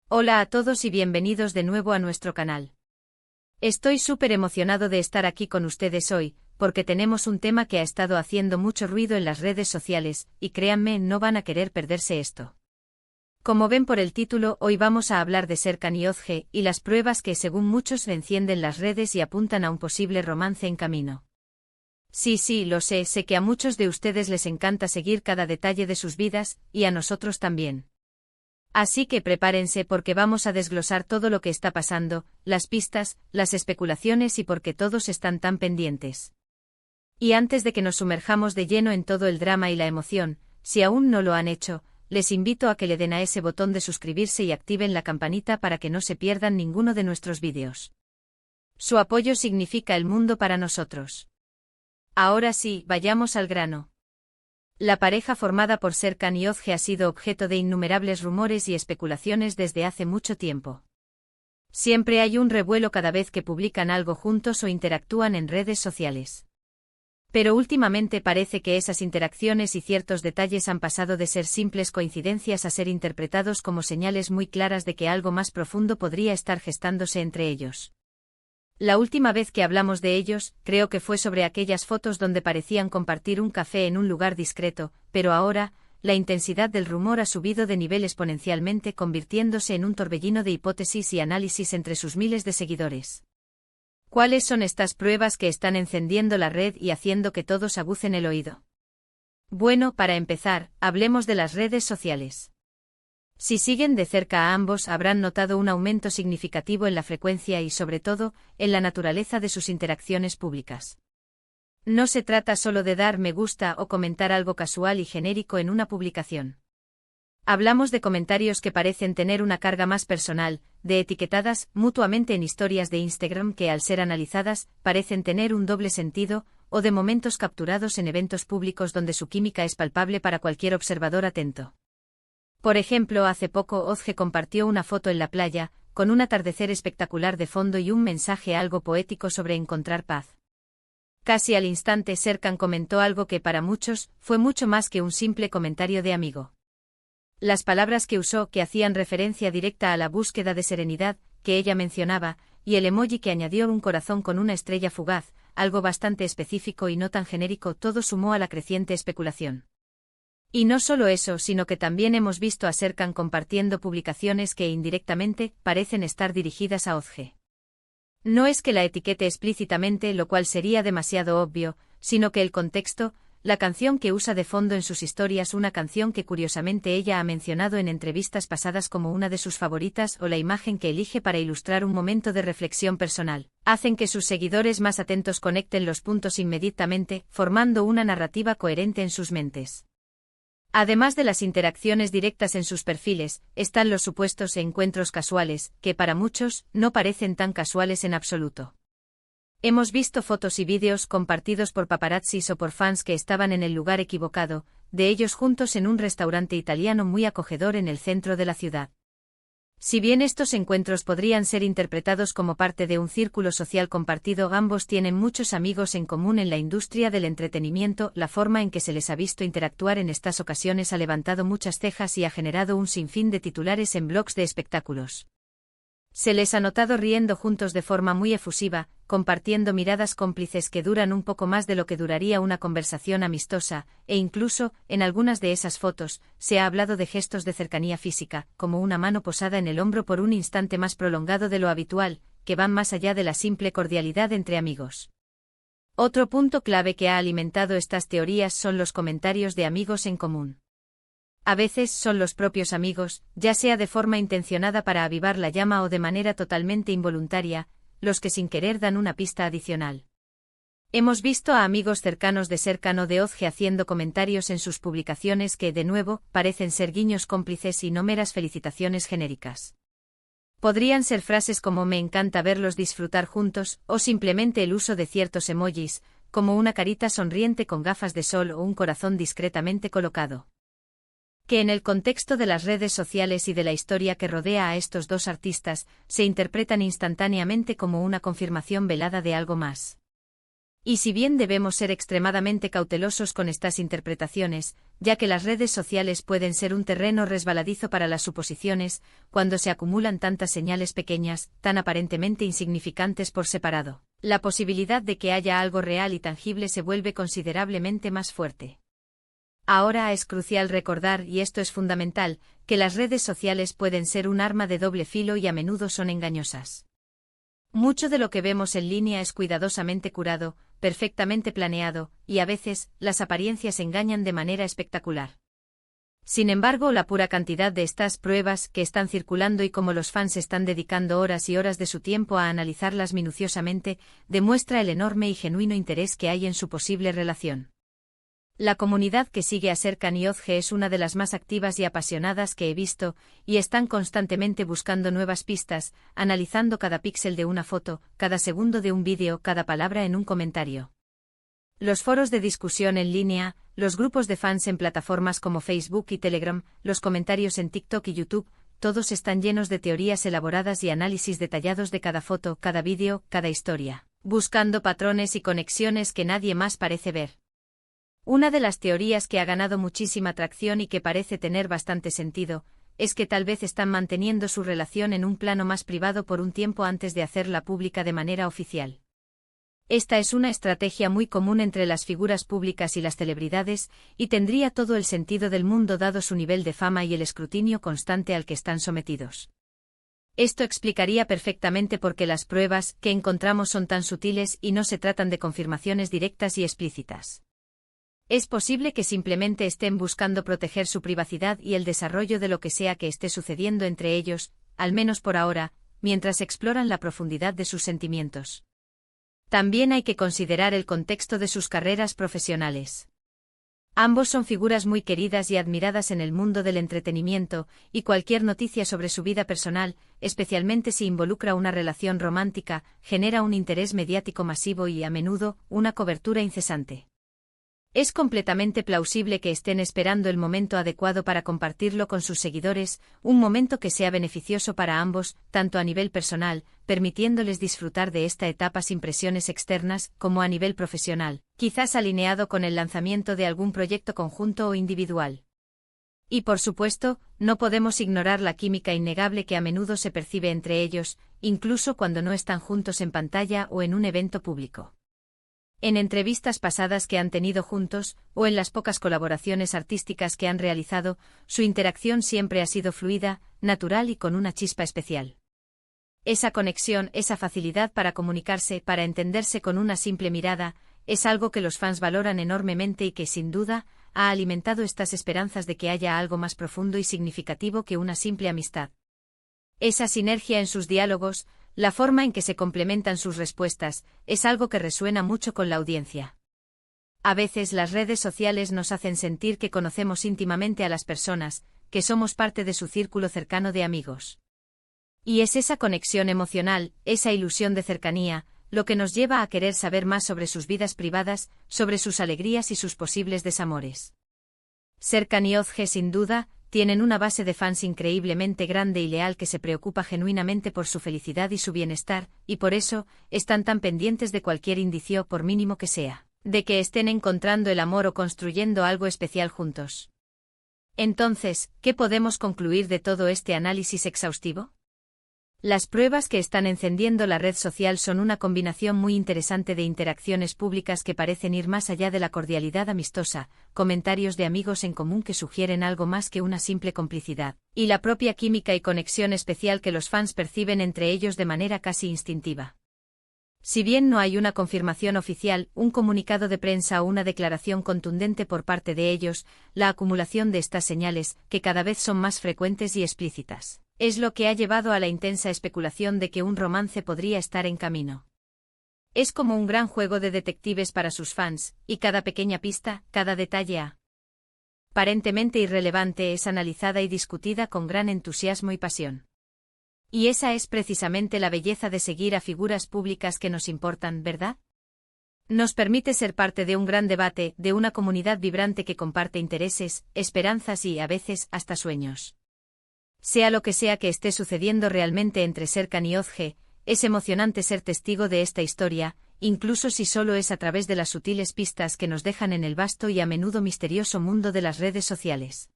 Hola a todos y bienvenidos de nuevo a nuestro canal. Estoy súper emocionado de estar aquí con ustedes hoy, porque tenemos un tema que ha estado haciendo mucho ruido en las redes sociales, y créanme, no van a querer perderse esto. Como ven por el título, hoy vamos a hablar de Serkan y Özge, y las pruebas que según muchos encienden las redes y apuntan a un posible romance en camino. Sí, lo sé que a muchos de ustedes les encanta seguir cada detalle de sus vidas, y a nosotros también. Así que prepárense porque vamos a desglosar todo lo que está pasando, las pistas, las especulaciones y por qué todos están tan pendientes. Y antes de que nos sumerjamos de lleno en todo el drama y la emoción, si aún no lo han hecho, les invito a que le den a ese botón de suscribirse y activen la campanita para que no se pierdan ninguno de nuestros vídeos. Su apoyo significa el mundo para nosotros. Ahora sí, vayamos al grano. La pareja formada por Serkan y Özge ha sido objeto de innumerables rumores y especulaciones desde hace mucho tiempo. Siempre hay un revuelo cada vez que publican algo juntos o interactúan en redes sociales. Pero últimamente parece que esas interacciones y ciertos detalles han pasado de ser simples coincidencias a ser interpretados como señales muy claras de que algo más profundo podría estar gestándose entre ellos. La última vez que hablamos de ellos, creo que fue sobre aquellas fotos donde parecían compartir un café en un lugar discreto, pero ahora, la intensidad del rumor ha subido de nivel exponencialmente, convirtiéndose en un torbellino de hipótesis y análisis entre sus miles de seguidores. ¿Cuáles son estas pruebas que están encendiendo la red y haciendo que todos agucen el oído? Bueno, para empezar, hablemos de las redes sociales. Si siguen de cerca a ambos habrán notado un aumento significativo en la frecuencia y sobre todo, en la naturaleza de sus interacciones públicas. No se trata solo de dar me gusta o comentar algo casual y genérico en una publicación. Hablamos de comentarios que parecen tener una carga más personal, de etiquetadas mutuamente en historias de Instagram que al ser analizadas, parecen tener un doble sentido, o de momentos capturados en eventos públicos donde su química es palpable para cualquier observador atento. Por ejemplo, hace poco Özge compartió una foto en la playa, con un atardecer espectacular de fondo y un mensaje algo poético sobre encontrar paz. Casi al instante Serkan comentó algo que para muchos fue mucho más que un simple comentario de amigo. Las palabras que usó que hacían referencia directa a la búsqueda de serenidad que ella mencionaba, y el emoji que añadió un corazón con una estrella fugaz, algo bastante específico y no tan genérico, todo sumó a la creciente especulación. Y no solo eso, sino que también hemos visto a Serkan compartiendo publicaciones que indirectamente parecen estar dirigidas a Özge. No es que la etiquete explícitamente, lo cual sería demasiado obvio, sino que el contexto, la canción que usa de fondo en sus historias, una canción que curiosamente ella ha mencionado en entrevistas pasadas como una de sus favoritas, o la imagen que elige para ilustrar un momento de reflexión personal, hacen que sus seguidores más atentos conecten los puntos inmediatamente, formando una narrativa coherente en sus mentes. Además de las interacciones directas en sus perfiles, están los supuestos encuentros casuales, que para muchos no parecen tan casuales en absoluto. Hemos visto fotos y vídeos compartidos por paparazzis o por fans que estaban en el lugar equivocado, de ellos juntos en un restaurante italiano muy acogedor en el centro de la ciudad. Si bien estos encuentros podrían ser interpretados como parte de un círculo social compartido, ambos tienen muchos amigos en común en la industria del entretenimiento. La forma en que se les ha visto interactuar en estas ocasiones ha levantado muchas cejas y ha generado un sinfín de titulares en blogs de espectáculos. Se les ha notado riendo juntos de forma muy efusiva, compartiendo miradas cómplices que duran un poco más de lo que duraría una conversación amistosa, e incluso, en algunas de esas fotos, se ha hablado de gestos de cercanía física, como una mano posada en el hombro por un instante más prolongado de lo habitual, que van más allá de la simple cordialidad entre amigos. Otro punto clave que ha alimentado estas teorías son los comentarios de amigos en común. A veces son los propios amigos, ya sea de forma intencionada para avivar la llama o de manera totalmente involuntaria, los que sin querer dan una pista adicional. Hemos visto a amigos cercanos de Serkan o de Özge haciendo comentarios en sus publicaciones que, de nuevo, parecen ser guiños cómplices y no meras felicitaciones genéricas. Podrían ser frases como "me encanta verlos disfrutar juntos", o simplemente el uso de ciertos emojis, como una carita sonriente con gafas de sol o un corazón discretamente colocado. Que en el contexto de las redes sociales y de la historia que rodea a estos dos artistas, se interpretan instantáneamente como una confirmación velada de algo más. Y si bien debemos ser extremadamente cautelosos con estas interpretaciones, ya que las redes sociales pueden ser un terreno resbaladizo para las suposiciones, cuando se acumulan tantas señales pequeñas, tan aparentemente insignificantes por separado, la posibilidad de que haya algo real y tangible se vuelve considerablemente más fuerte. Ahora es crucial recordar, y esto es fundamental, que las redes sociales pueden ser un arma de doble filo y a menudo son engañosas. Mucho de lo que vemos en línea es cuidadosamente curado, perfectamente planeado, y a veces, las apariencias engañan de manera espectacular. Sin embargo, la pura cantidad de estas pruebas que están circulando y cómo los fans están dedicando horas y horas de su tiempo a analizarlas minuciosamente, demuestra el enorme y genuino interés que hay en su posible relación. La comunidad que sigue a Serkan y Ozge es una de las más activas y apasionadas que he visto, y están constantemente buscando nuevas pistas, analizando cada píxel de una foto, cada segundo de un vídeo, cada palabra en un comentario. Los foros de discusión en línea, los grupos de fans en plataformas como Facebook y Telegram, los comentarios en TikTok y YouTube, todos están llenos de teorías elaboradas y análisis detallados de cada foto, cada vídeo, cada historia, buscando patrones y conexiones que nadie más parece ver. Una de las teorías que ha ganado muchísima atracción y que parece tener bastante sentido, es que tal vez están manteniendo su relación en un plano más privado por un tiempo antes de hacerla pública de manera oficial. Esta es una estrategia muy común entre las figuras públicas y las celebridades, y tendría todo el sentido del mundo dado su nivel de fama y el escrutinio constante al que están sometidos. Esto explicaría perfectamente por qué las pruebas que encontramos son tan sutiles y no se tratan de confirmaciones directas y explícitas. Es posible que simplemente estén buscando proteger su privacidad y el desarrollo de lo que sea que esté sucediendo entre ellos, al menos por ahora, mientras exploran la profundidad de sus sentimientos. También hay que considerar el contexto de sus carreras profesionales. Ambos son figuras muy queridas y admiradas en el mundo del entretenimiento, y cualquier noticia sobre su vida personal, especialmente si involucra una relación romántica, genera un interés mediático masivo y, a menudo, una cobertura incesante. Es completamente plausible que estén esperando el momento adecuado para compartirlo con sus seguidores, un momento que sea beneficioso para ambos, tanto a nivel personal, permitiéndoles disfrutar de esta etapa sin presiones externas, como a nivel profesional, quizás alineado con el lanzamiento de algún proyecto conjunto o individual. Y por supuesto, no podemos ignorar la química innegable que a menudo se percibe entre ellos, incluso cuando no están juntos en pantalla o en un evento público. En entrevistas pasadas que han tenido juntos, o en las pocas colaboraciones artísticas que han realizado, su interacción siempre ha sido fluida, natural y con una chispa especial. Esa conexión, esa facilidad para comunicarse, para entenderse con una simple mirada, es algo que los fans valoran enormemente y que, sin duda, ha alimentado estas esperanzas de que haya algo más profundo y significativo que una simple amistad. Esa sinergia en sus diálogos, la forma en que se complementan sus respuestas, es algo que resuena mucho con la audiencia. A veces las redes sociales nos hacen sentir que conocemos íntimamente a las personas, que somos parte de su círculo cercano de amigos. Y es esa conexión emocional, esa ilusión de cercanía, lo que nos lleva a querer saber más sobre sus vidas privadas, sobre sus alegrías y sus posibles desamores. Serkan y Ozge, sin duda, tienen una base de fans increíblemente grande y leal que se preocupa genuinamente por su felicidad y su bienestar, y por eso, están tan pendientes de cualquier indicio, por mínimo que sea, de que estén encontrando el amor o construyendo algo especial juntos. Entonces, ¿qué podemos concluir de todo este análisis exhaustivo? Las pruebas que están encendiendo la red social son una combinación muy interesante de interacciones públicas que parecen ir más allá de la cordialidad amistosa, comentarios de amigos en común que sugieren algo más que una simple complicidad, y la propia química y conexión especial que los fans perciben entre ellos de manera casi instintiva. Si bien no hay una confirmación oficial, un comunicado de prensa o una declaración contundente por parte de ellos, la acumulación de estas señales, que cada vez son más frecuentes y explícitas, es lo que ha llevado a la intensa especulación de que un romance podría estar en camino. Es como un gran juego de detectives para sus fans, y cada pequeña pista, cada detalle aparentemente irrelevante es analizada y discutida con gran entusiasmo y pasión. Y esa es precisamente la belleza de seguir a figuras públicas que nos importan, ¿verdad? Nos permite ser parte de un gran debate, de una comunidad vibrante que comparte intereses, esperanzas y, a veces, hasta sueños. Sea lo que sea que esté sucediendo realmente entre Serkan y Ozge, es emocionante ser testigo de esta historia, incluso si solo es a través de las sutiles pistas que nos dejan en el vasto y a menudo misterioso mundo de las redes sociales.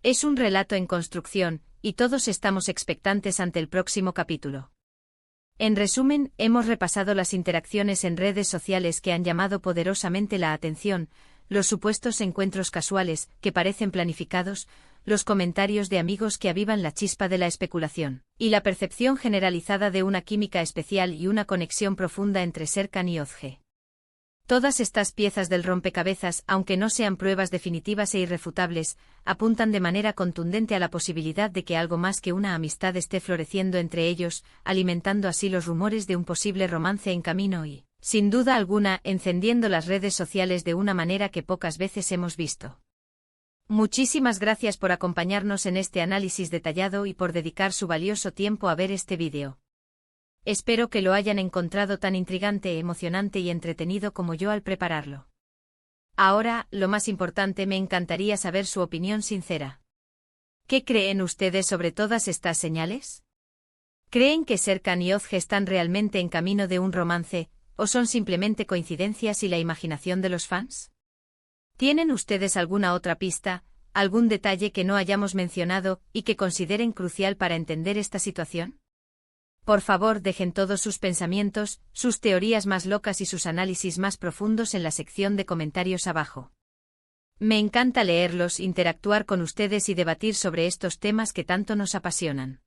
Es un relato en construcción, y todos estamos expectantes ante el próximo capítulo. En resumen, hemos repasado las interacciones en redes sociales que han llamado poderosamente la atención, los supuestos encuentros casuales, que parecen planificados, los comentarios de amigos que avivan la chispa de la especulación, y la percepción generalizada de una química especial y una conexión profunda entre Serkan y Özge. Todas estas piezas del rompecabezas, aunque no sean pruebas definitivas e irrefutables, apuntan de manera contundente a la posibilidad de que algo más que una amistad esté floreciendo entre ellos, alimentando así los rumores de un posible romance en camino y, sin duda alguna, encendiendo las redes sociales de una manera que pocas veces hemos visto. Muchísimas gracias por acompañarnos en este análisis detallado y por dedicar su valioso tiempo a ver este vídeo. Espero que lo hayan encontrado tan intrigante, emocionante y entretenido como yo al prepararlo. Ahora, lo más importante, me encantaría saber su opinión sincera. ¿Qué creen ustedes sobre todas estas señales? ¿Creen que Serkan y Özge están realmente en camino de un romance, o son simplemente coincidencias y la imaginación de los fans? ¿Tienen ustedes alguna otra pista, algún detalle que no hayamos mencionado y que consideren crucial para entender esta situación? Por favor, dejen todos sus pensamientos, sus teorías más locas y sus análisis más profundos en la sección de comentarios abajo. Me encanta leerlos, interactuar con ustedes y debatir sobre estos temas que tanto nos apasionan.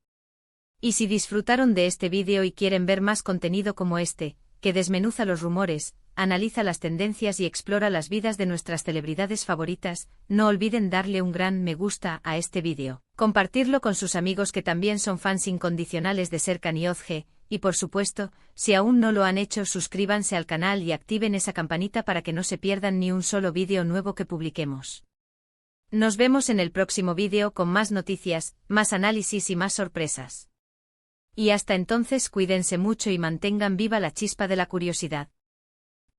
Y si disfrutaron de este vídeo y quieren ver más contenido como este, que desmenuza los rumores, analiza las tendencias y explora las vidas de nuestras celebridades favoritas, no olviden darle un gran me gusta a este vídeo, compartirlo con sus amigos que también son fans incondicionales de Serkan y Özge, y por supuesto, si aún no lo han hecho, suscríbanse al canal y activen esa campanita para que no se pierdan ni un solo vídeo nuevo que publiquemos. Nos vemos en el próximo vídeo con más noticias, más análisis y más sorpresas. Y hasta entonces, cuídense mucho y mantengan viva la chispa de la curiosidad.